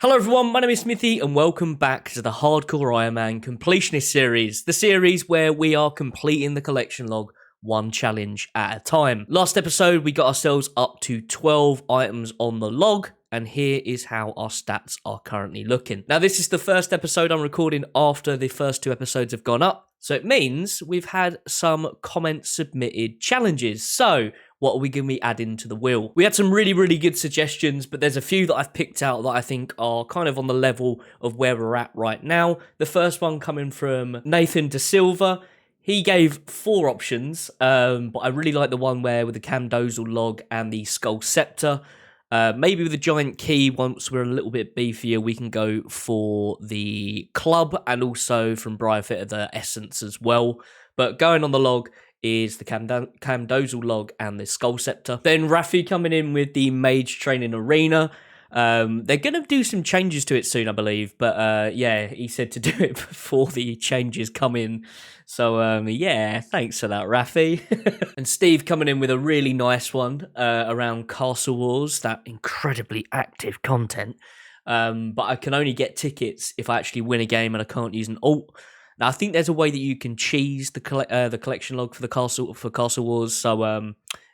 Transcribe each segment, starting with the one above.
Hello everyone, my name is Smithy and welcome back to the Hardcore Iron Man Completionist series, the series where we are completing the collection log one challenge at a time. Last episode we got ourselves up to 12 items on the log, and here is how our stats are currently looking. Now this is the first episode I'm recording after the first two episodes have gone up, so it means we've had some comment submitted challenges. So what are we going to be adding to the wheel? We had some really good suggestions, but there's a few that I've picked out that I think are kind of on the level of where we're at right now. The first one coming from Nathan De Silva. He gave 4 options, but I really like the one where with the Camdozal log and the Skull Scepter. Maybe with the giant key, once we're a little bit beefier, we can go for the club, and also from Briarfitter the essence as well. But going on the log is the Camdozal log and the Skull Scepter. Then Rafi coming in with the Mage Training Arena. They're going to do some changes to it soon, I believe. But yeah, he said to do it before the changes come in. So yeah, thanks for that, Rafi. And Steve coming in with a really nice one around Castle Wars, that incredibly active content. But I can only get tickets if I actually win a game and I can't use an alt. Now, I think there's a way that you can cheese the collection log for Castle Wars. So,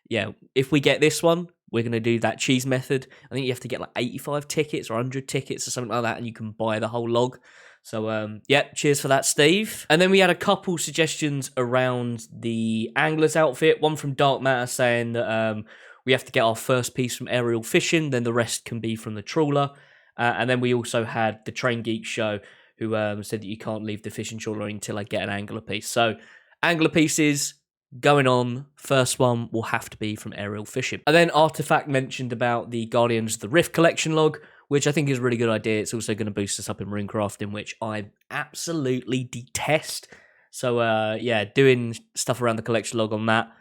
yeah, if we get this one, we're going to do that cheese method. I think you have to get like 85 tickets or 100 tickets or something like that, and you can buy the whole log. So, yeah, cheers for that, Steve. And then we had a couple suggestions around the Angler's outfit. One from Dark Matter saying that we have to get our first piece from aerial fishing, then the rest can be from the trawler. And then we also had the Train Geek Show, who said that you can't leave the fishing trawler until I get an angler piece. So, angler pieces going on. First one will have to be from aerial fishing. And then Artifact mentioned about the Guardians of the Rift collection log, which I think is a really good idea. It's also going to boost us up in runecrafting, which I absolutely detest. So, yeah, doing stuff around the collection log on that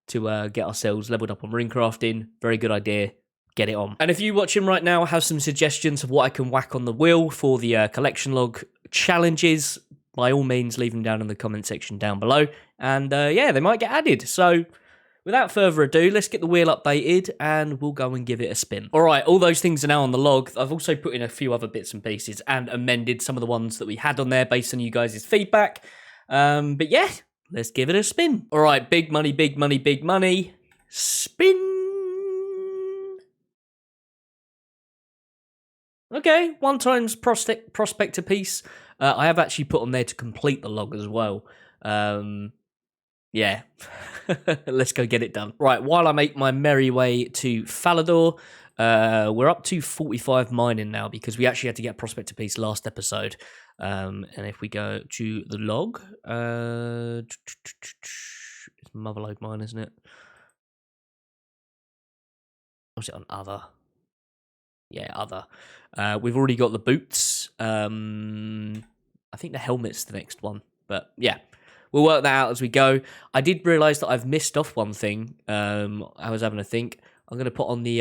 to get ourselves leveled up on runecrafting. Very good idea. Get it on. And if you watching right now have some suggestions of what I can whack on the wheel for the collection log challenges, by all means leave them down in the comment section down below, and yeah, they might get added. So without further ado, let's get the wheel updated and we'll go and give it a spin. All right, all those things are now on the log. I've also put in a few other bits and pieces and amended some of the ones that we had on there based on you guys' feedback. But yeah, let's give it a spin. All right, big money, big money, big money. Spin. Okay, 1 times prospector piece. I have actually put on there to complete the log as well. Yeah, let's go get it done. Right, while I make my merry way to Falador, we're up to 45 mining now because we actually had to get a prospector piece last episode. And if we go to the log, it's Motherlode mine, isn't it? Or is it on other? Yeah, other. We've already got the boots. I think the helmet's the next one. But yeah, we'll work that out as we go. I did realise that I've missed off one thing. I was having a think. I'm going to put on the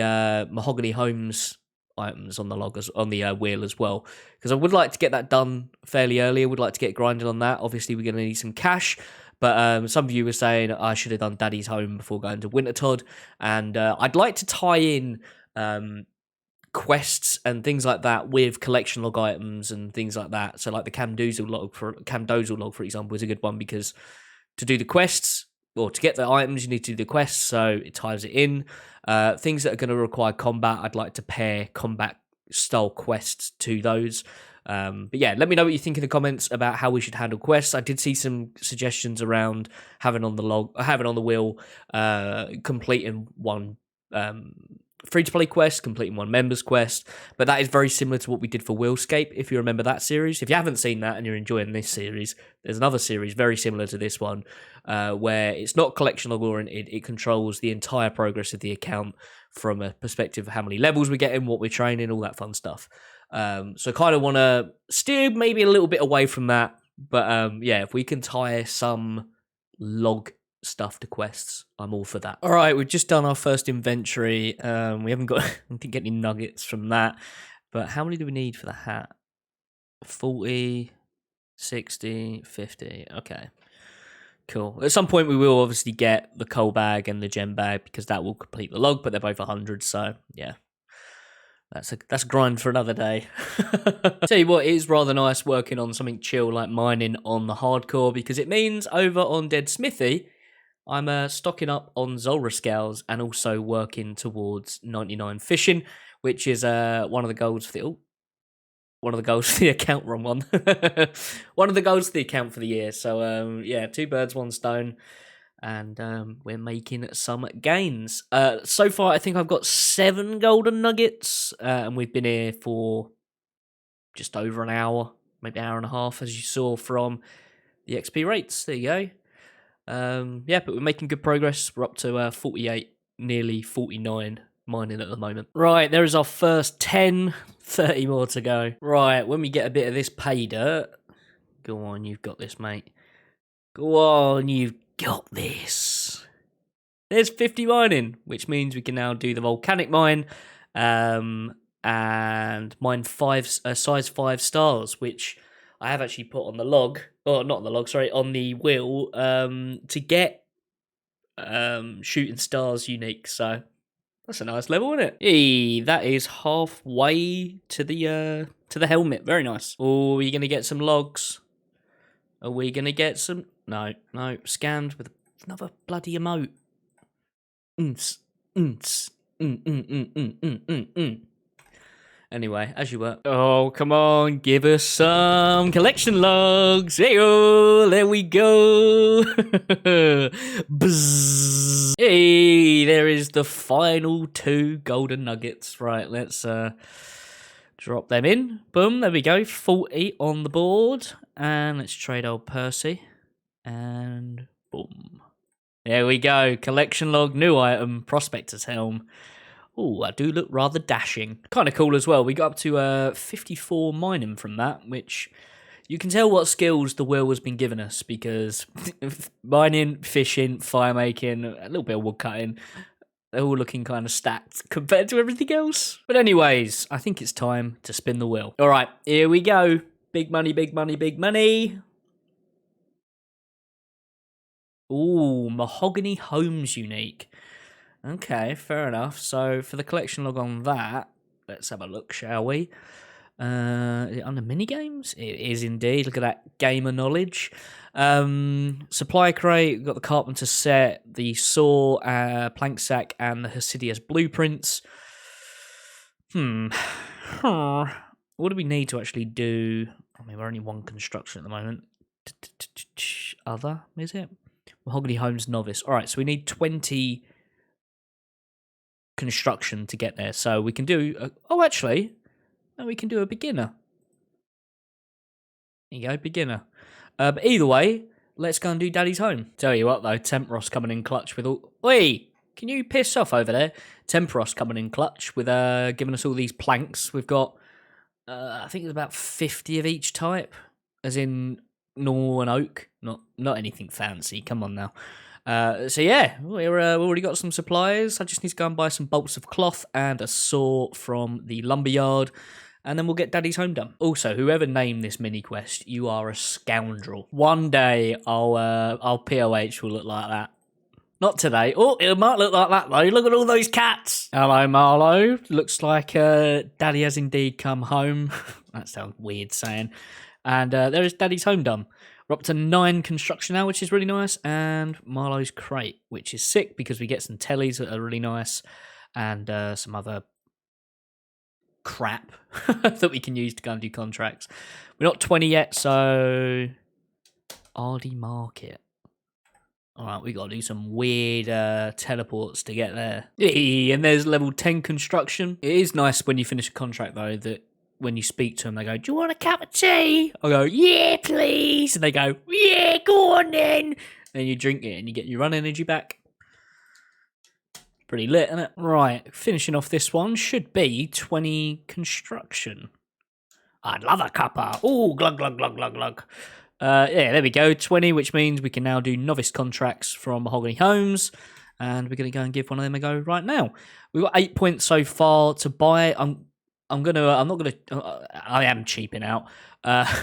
Mahogany Homes items on the log, on the wheel as well. Because I would like to get that done fairly early. I would like to get grinding on that. Obviously, we're going to need some cash. But some of you were saying I should have done Daddy's Home before going to Wintertodd. And I'd like to tie in quests and things like that with collection log items and things like that. So like the Camdozal log, for example, is a good one because to do the quests or to get the items, you need to do the quests. So it ties it in. Things that are going to require combat, I'd like to pair combat style quests to those. But yeah, let me know what you think in the comments about how we should handle quests. I did see some suggestions around having on the wheel, completing one free-to-play quest, completing one members quest, but that is very similar to what we did for Runescape, if you remember that series. If you haven't seen that and you're enjoying this series, there's another series very similar to this one, where it's not collection log oriented, it controls the entire progress of the account from a perspective of how many levels we're getting, what we're training, all that fun stuff. So kind of want to steer maybe a little bit away from that, but yeah, if we can tie some log stuff to quests, I'm all for that. All right, we've just done our first inventory. We haven't got, I didn't get any nuggets from that, but how many do we need for the hat? 40, 60, 50. Okay, cool. At some point we will obviously get the coal bag and the gem bag because that will complete the log, but they're both 100, so yeah, That's a grind for another day. Tell you what, it is rather nice working on something chill like mining on the hardcore, because it means over on Ded Smithy, I'm stocking up on Zulrah scales and also working towards 99 fishing, which is one of the goals for the account. Wrong one. One of the goals for the account for the year. So yeah, 2 birds, 1 stone, and we're making some gains. So far, I think I've got 7 golden nuggets, and we've been here for just over an hour, maybe an hour and a half, as you saw from the XP rates. There you go. Yeah, but we're making good progress. We're up to 48, nearly 49 mining at the moment. Right, there is our first 10, 30 more to go. Right, when we get a bit of this pay dirt, go on, you've got this, mate. Go on, you've got this. There's 50 mining, which means we can now do the volcanic mine, and mine size 5 stars, which I have actually put on the log, or not on the log, sorry, on the wheel, to get shooting stars unique. So that's a nice level, isn't it? Hey, that is halfway to the helmet. Very nice. Oh, are you gonna get some logs? Are we gonna get some? No, scammed with another bloody emote. Anyway, as you were. Oh, come on, give us some collection logs. Hey-oh, there we go. Bzzz. Hey, there is the final 2 golden nuggets. Right, let's drop them in. Boom, there we go. 40 on the board. And let's trade old Percy. And boom. There we go. Collection log, new item, Prospector's Helm. Oh, I do look rather dashing. Kind of cool as well. We got up to 54 mining from that, which you can tell what skills the wheel has been giving us, because mining, fishing, fire making, a little bit of wood cutting, they're all looking kind of stacked compared to everything else. But anyways, I think it's time to spin the wheel. All right, here we go. Big money, big money, big money. Ooh, Mahogany Homes unique. Okay, fair enough. So for the collection log on that, let's have a look, shall we? Is it under mini games? It is indeed. Look at that gamer knowledge. Supply crate, we've got the carpenter set, the saw, plank sack, and the Hasidius blueprints. What do we need to actually do? I mean, we're only 1 construction at the moment. Other, is it? Mahogany Homes novice. All right, so we need 20 construction to get there, so we can do we can do a beginner. There you go, beginner. But either way, let's go and do Daddy's home. Tell you what though, Temperos coming in clutch with all. Oi, can you piss off over there? Temperos coming in clutch with giving us all these planks. We've got I think there's about 50 of each type, as in normal and oak, not anything fancy. Come on now. So yeah, we've already got some supplies. I just need to go and buy some bolts of cloth and a saw from the lumberyard, and then we'll get Daddy's home done. Also, whoever named this mini quest, you are a scoundrel. One day our POH will look like that. Not today. Oh, it might look like that though. Look at all those cats. Hello, Marlo. Looks like Daddy has indeed come home. That sounds weird saying. And there is Daddy's home done. We're up to 9 construction now, which is really nice, and Marlo's crate, which is sick because we get some tellies that are really nice, and some other crap that we can use to go and do contracts. We're not 20 yet, so RD Market. All right, we got to do some weird teleports to get there. And there's level 10 construction. It is nice when you finish a contract, though, that when you speak to them, they go, "Do you want a cup of tea?" I go, "Yeah, please." And they go, "Yeah, go on then." Then you drink it and you get your run energy back. Pretty lit, isn't it? Right, finishing off this one should be 20 construction. I'd love a cuppa. Oh, glug, glug, glug, glug, glug. Yeah, there we go, 20, which means we can now do novice contracts from Mahogany Homes. And we're going to go and give one of them a go right now. We've got 8 points so far to buy. I am cheaping out,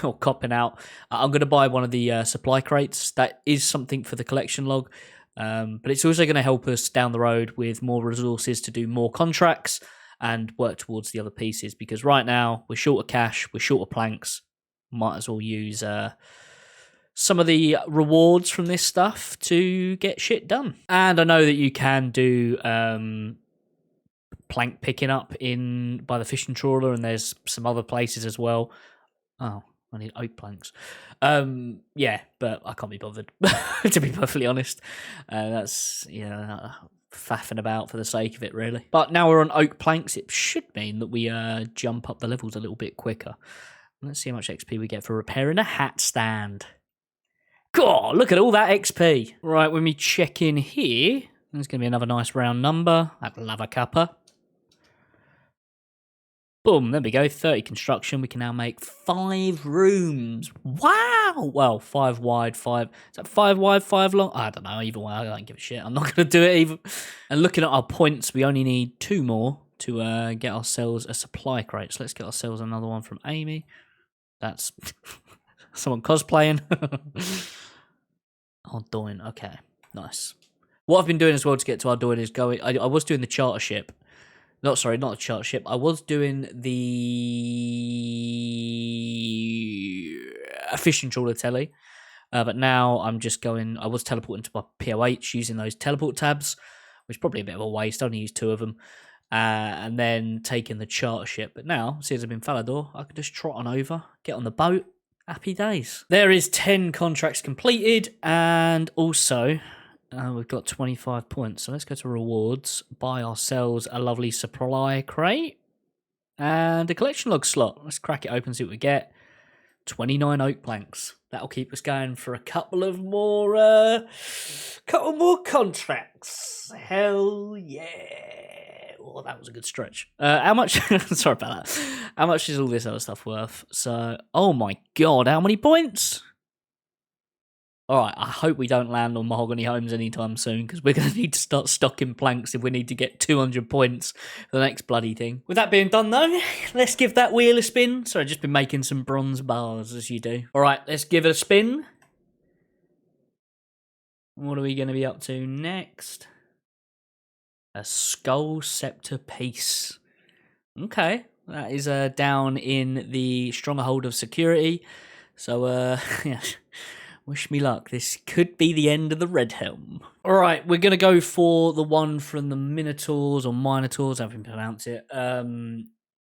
or copping out. I'm going to buy one of the supply crates. That is something for the collection log, but it's also going to help us down the road with more resources to do more contracts. and work towards the other pieces, because right now we're short of cash, we're short of planks. Might as well use some of the rewards from this stuff to get shit done. And I know that you can do plank picking up by the fishing trawler, and there's some other places as well. Oh, I need oak planks. Yeah, but I can't be bothered, to be perfectly honest. That's, faffing about for the sake of it, really. But now we're on oak planks, it should mean that we jump up the levels a little bit quicker. Let's see how much XP we get for repairing a hat stand. God, look at all that XP. Right, when we check in here, there's going to be another nice round number. I'd love a cuppa. Boom, there we go. 30 construction. We can now make 5 rooms. Wow! Well, 5 wide, 5... Is that 5 wide, 5 long? I don't know. Either way, I don't give a shit. I'm not going to do it either. And looking at our points, we only need 2 more to get ourselves a supply crate. So let's get ourselves another one from Amy. That's someone cosplaying. Ardoin, okay, nice. What I've been doing as well to get to Ardoin is going... I was doing the charter ship. No, sorry, not a charter ship. I was doing the fishing trawler telly. But now I'm just going... I was teleporting to my POH using those teleport tabs, which is probably a bit of a waste. I only used 2 of them. And then taking the charter ship. But now, since I'm in Falador, I can just trot on over, get on the boat. Happy days. There is 10 contracts completed, and also we've got 25 points. So let's go to rewards, buy ourselves a lovely supply crate and a collection log slot. Let's crack it open, see what we get. 29 oak planks. That'll keep us going for a couple more contracts. Hell yeah. Oh, that was a good stretch. How much? Sorry about that. How much is all this other stuff worth? So, oh my god, how many points? All right, I hope we don't land on mahogany homes anytime soon, because we're going to need to start stocking planks if we need to get 200 points for the next bloody thing. With that being done, though, let's give that wheel a spin. So I've just been making some bronze bars, as you do. All right, let's give it a spin. What are we going to be up to next? A skull scepter piece. Okay, that is down in the stronghold of security. So, yeah, wish me luck. This could be the end of the Red Helm. All right, we're going to go for the one from the Minotaurs or Minotaurs, however you pronounce it.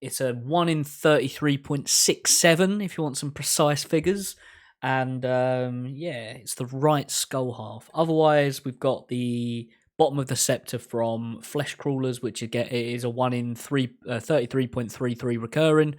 It's a 1 in 33.67 if you want some precise figures. And, yeah, it's the right skull half. Otherwise, we've got the bottom of the scepter from Flesh Crawlers, which it is a 1 in 33.33 recurring.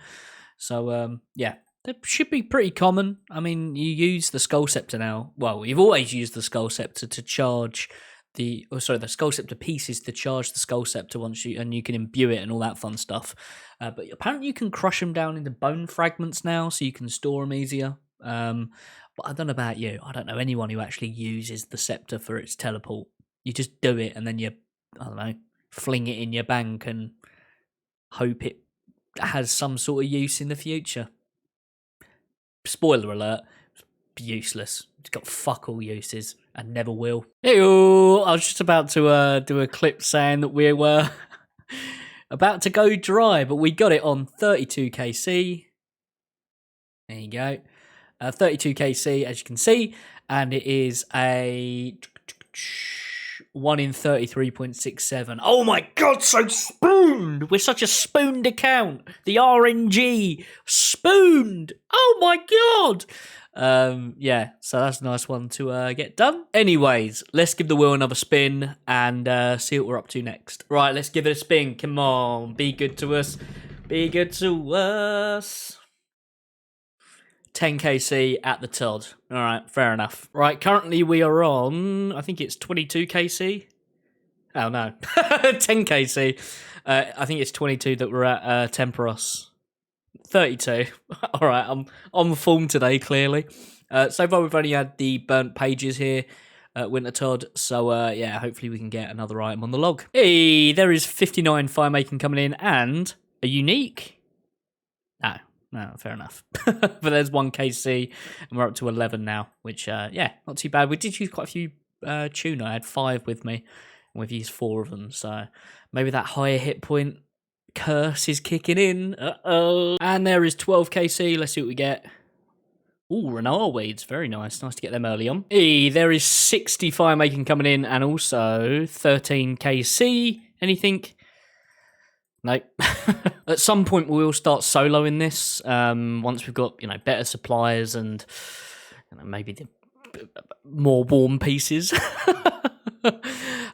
So, yeah, that should be pretty common. I mean, you use the Skull Scepter now. Well, you've always used the Skull Scepter to charge the Skull Scepter pieces to charge the Skull Scepter and you can imbue it and all that fun stuff. But apparently you can crush them down into bone fragments now, so you can store them easier. But I don't know about you. I don't know anyone who actually uses the scepter for its teleport. You just do it, and then you, I don't know, fling it in your bank and hope it has some sort of use in the future. Spoiler alert, useless. It's got fuck all uses and never will. Hey-o! I was just about to do a clip saying that we were about to go dry, but we got it on 32kc. There you go. 32kc, as you can see, and it is a 1 in 33.67. Oh my god, so spooned! We're such a spooned account. The RNG spooned. Oh my god. Yeah, so that's a nice one to get done. Anyways, let's give the wheel another spin and see what we're up to next. Right, let's give it a spin. Come on, be good to us. Be good to us. 10kc at the Todd. All right, fair enough. Right, currently we are on, I think it's 22kc. Oh no, 10kc. I think it's 22 that we're at Temperos. 32. All right, I'm on the form today, clearly. So far we've only had the burnt pages here, Winter Todd. So yeah, hopefully we can get another item on the log. Hey, there is 59 fire making coming in and a unique. No, fair enough. But there's 1kc and we're up to 11 now, which, yeah, not too bad. We did use quite a few tuna. I had 5 with me and we've used 4 of them. So maybe that higher hit point curse is kicking in. Uh-oh. And there is 12 KC. Let's see what we get. Ooh, Renar weeds. Very nice. Nice to get them early on. There is 60 fire making coming in and also 13 KC. Anything? Nope. At some point, we'll start soloing this. Once we've got, better supplies and maybe the more warm pieces.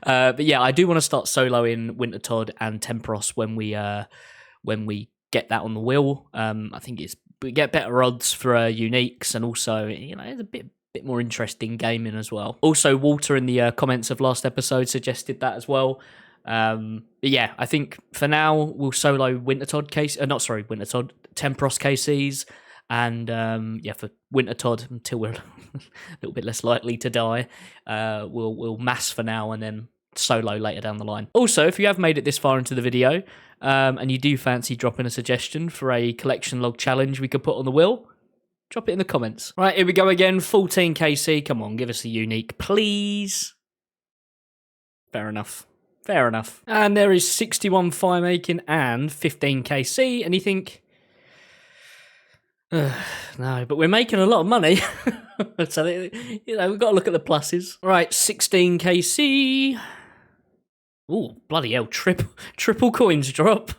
But yeah, I do want to start soloing Winter Todd and Temperos when we get that on the wheel. I think we get better odds for uniques, and also it's a bit more interesting gaming as well. Also, Walter in the comments of last episode suggested that as well. But yeah, I think for now we'll solo Winter Todd Temperos KCs, and for Winter Todd until we're a little bit less likely to die, we'll mass for now and then solo later down the line. Also, if you have made it this far into the video, and you do fancy dropping a suggestion for a collection log challenge we could put on the wheel, drop it in the comments. Right, here we go again. 14 KC. Come on, give us a unique, please. Fair enough. Fair enough. And there is 61 fire making and 15 KC. And you think, no, but we're making a lot of money. So, we've got to look at the pluses. Right, 16 KC. Ooh, bloody hell, triple coins drop.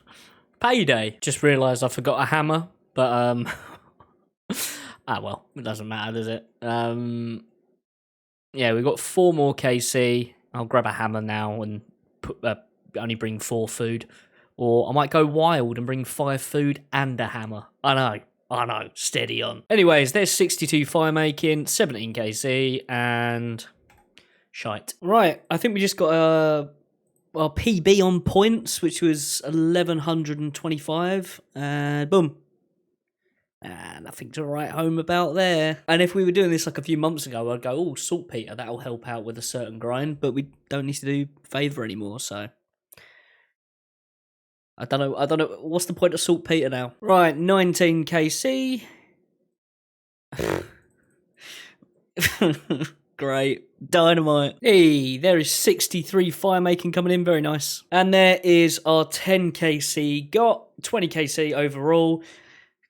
Payday. Just realised I forgot a hammer, but, well, it doesn't matter, does it? Yeah, we've got 4 more KC. I'll grab a hammer now and only bring 4 food. Or I might go wild and bring 5 food and a hammer. I know, steady on. Anyways, there's 62 fire making, 17 KC, and shite. Right, I think we just got our PB on points, which was 1125, and boom. Nothing to write home about there. And if we were doing this like a few months ago, I'd go, oh, saltpeter, that'll help out with a certain grind, but we don't need to do favour anymore, so I don't know. What's the point of saltpeter now? Right, 19 KC. Great. Dynamite. Hey, there is 63 fire making coming in. Very nice. And there is our 10 KC. Got 20 KC overall.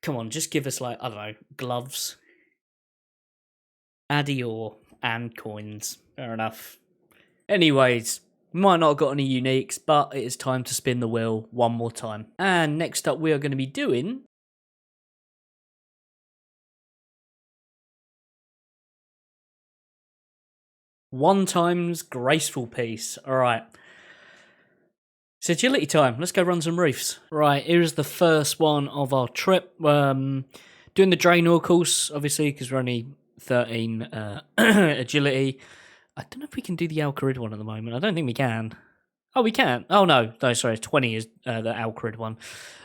Come on, just give us, like, I don't know, gloves. Adior and coins. Fair enough. Anyways, might not have got any uniques, but it is time to spin the wheel one more time. And next up, we are going to be doing one times graceful piece. All right. It's agility time. Let's go run some reefs. Right, here's the first one of our trip. Doing the Draenor course, obviously, because we're only 13 agility. I don't know if we can do the Alcarid one at the moment. I don't think we can. Oh, we can. Oh, no, sorry, 20 is the Alcarid one.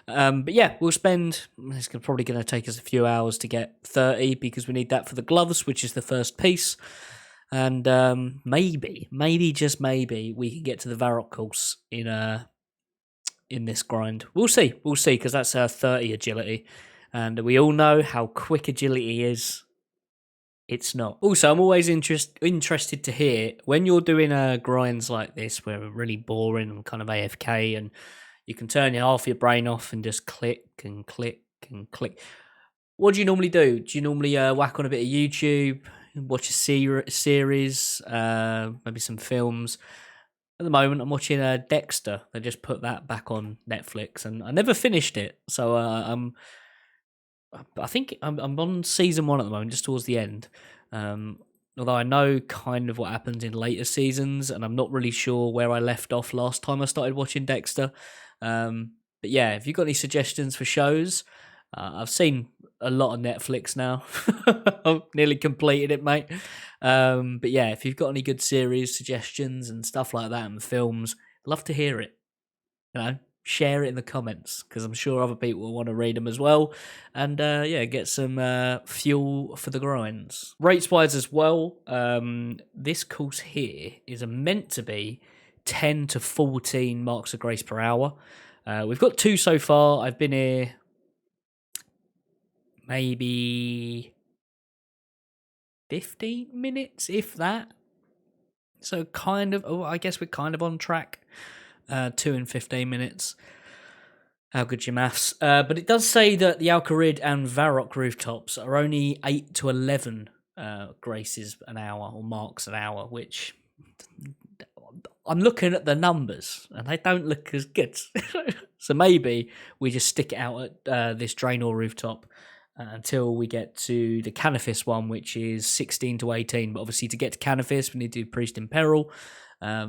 But yeah, we'll spend, it's probably going to take us a few hours to get 30 because we need that for the gloves, which is the first piece. And maybe, just maybe, we can get to the Varrock course in this grind. We'll see, because that's 30 agility. And we all know how quick agility is. It's not. Also, I'm always interested to hear, when you're doing grinds like this, where we're really boring and kind of AFK, and you can turn half your brain off and just click and click and click. What do you normally do? Do you normally whack on a bit of YouTube, watch a series, maybe some films? At the moment, I'm watching Dexter. They just put that back on Netflix, and I never finished it. So I think I'm on season 1 at the moment, just towards the end. Although I know kind of what happens in later seasons, and I'm not really sure where I left off last time I started watching Dexter. But yeah, if you've got any suggestions for shows, I've seen a lot of Netflix now. I've nearly completed it, mate. But yeah, if you've got any good series suggestions and stuff like that and films, I'd love to hear it. Share it in the comments, because I'm sure other people will want to read them as well. And get some fuel for the grinds. Rates-wise as well, this course here is meant to be 10 to 14 marks of grace per hour. We've got 2 so far. I've been here maybe 15 minutes, if that. So I guess we're kind of on track. 2 and 15 minutes. How good's your maths? But it does say that the Alcarid and Varrock rooftops are only 8 to 11 graces an hour or marks an hour, which I'm looking at the numbers and they don't look as good. So maybe we just stick it out at this Draenor rooftop until we get to the Canifis one, which is 16 to 18. But obviously, to get to Canifis, we need to do Priest in Peril. Yeah,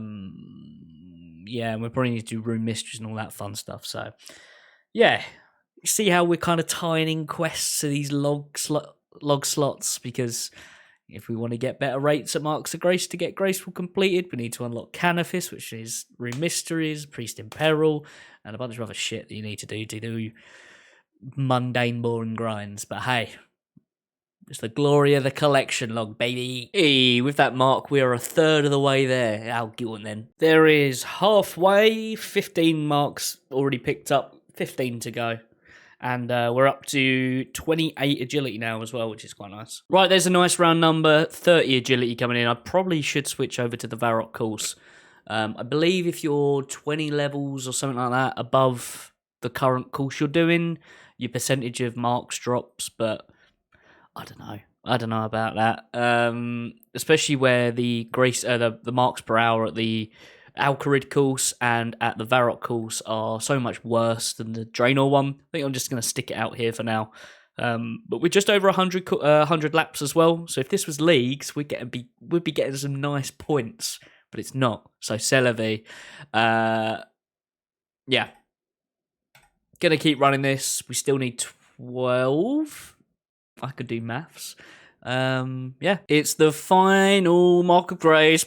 and we probably need to do Rune Mistress and all that fun stuff. So, yeah, see how we're kind of tying in quests to these log slots, because if we want to get better rates at Marks of Grace to get Graceful completed, we need to unlock Canifis, which is Rune Mysteries, Priest in Peril, and a bunch of other shit that you need to do mundane, boring grinds. But hey, it's the glory of the collection log, baby. Hey, with that mark, we are a third of the way there. How good then. There is halfway, 15 marks already picked up, 15 to go. And we're up to 28 agility now as well, which is quite nice. Right, there's a nice round number, 30 agility coming in. I probably should switch over to the Varrock course. I believe if you're 20 levels or something like that above the current course you're doing, your percentage of marks drops, but I don't know. I don't know about that. Especially where the marks per hour at the Alcarid course and at the Varrock course are so much worse than the Draenor one. I think I'm just going to stick it out here for now. But we're just over 100 laps as well. So if this was leagues, we'd be getting some nice points, but it's not. So c'est la vie. Yeah. Gonna keep running this. We still need 12. I could do maths. Yeah. It's the final Mark of Grace.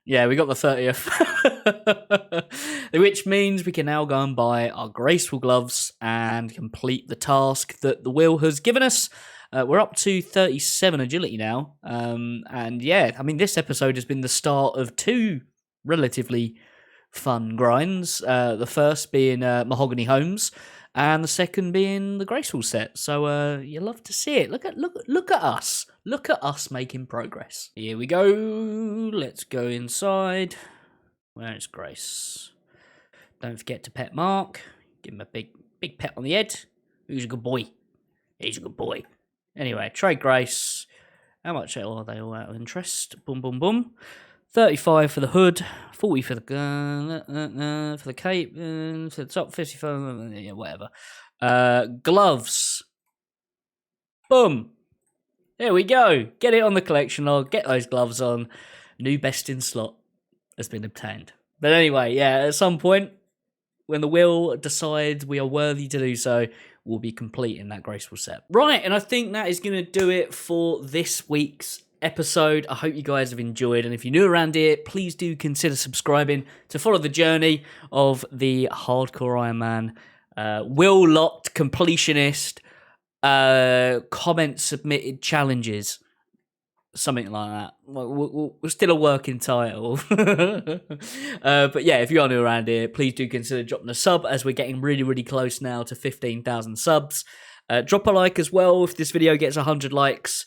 Yeah, we got the 30th. Which means we can now go and buy our Graceful Gloves and complete the task that the wheel has given us. We're up to 37 agility now. And yeah, I mean, this episode has been the start of 2 relatively fun grinds. The first being Mahogany Homes, and the second being the Graceful set. So you love to see it. Look at us. Look at us making progress. Here we go. Let's go inside. Where's Grace? Don't forget to pet Mark. Give him a big pet on the head. Who's a good boy? He's a good boy. Anyway, trade Grace. How much are they all out of interest? Boom, boom, boom. 35 for the hood, 40 for the cape, for the top, 55, yeah, whatever. Gloves. Boom. There we go. Get it on the collection log. Get those gloves on. New best in slot has been obtained. But anyway, yeah, at some point, when the wheel decides we are worthy to do so, we'll be completing that Graceful set. Right, and I think that is going to do it for this week's episode. I hope you guys have enjoyed, and if you're new around here, please do consider subscribing to follow the journey of the Hardcore Iron Man Will Locked Completionist comment submitted challenges, something like that. We're still a working title. But yeah, if you are new around here, please do consider dropping a sub, as we're getting really, really close now to 15,000 subs. Drop a like as well if this video gets 100 likes.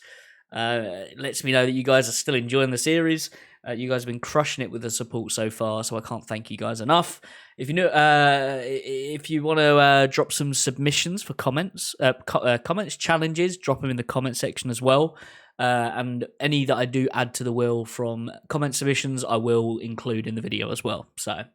It lets me know that you guys are still enjoying the series. You guys have been crushing it with the support so far, so I can't thank you guys enough. If you want to drop some submissions for comments, challenges, drop them in the comment section as well. And any that I do add to the wheel from comment submissions, I will include in the video as well. So,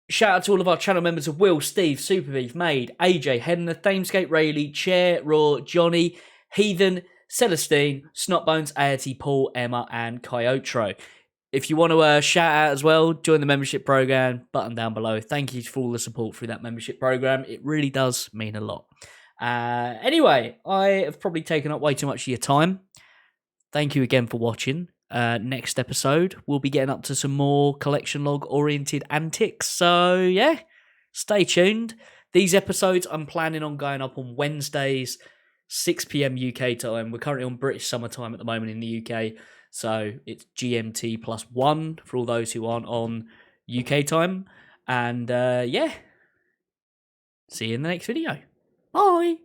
shout out to all of our channel members of Will, Steve, Superbeef, Maid, AJ, Henna, Thamescape, Rayleigh, Chair, Raw, Johnny, Heathen, Celestine, Snotbones, ART, Paul, Emma, and Kyotro. If you want to shout out as well, join the membership program, button down below. Thank you for all the support through that membership program. It really does mean a lot. Anyway, I have probably taken up way too much of your time. Thank you again for watching. Next episode, we'll be getting up to some more collection log oriented antics. So yeah, stay tuned. These episodes I'm planning on going up on Wednesdays, 6 p.m. UK time. We're currently on British summertime at the moment in the UK, so it's GMT +1 for all those who aren't on UK time. And yeah, see you in the next video. Bye!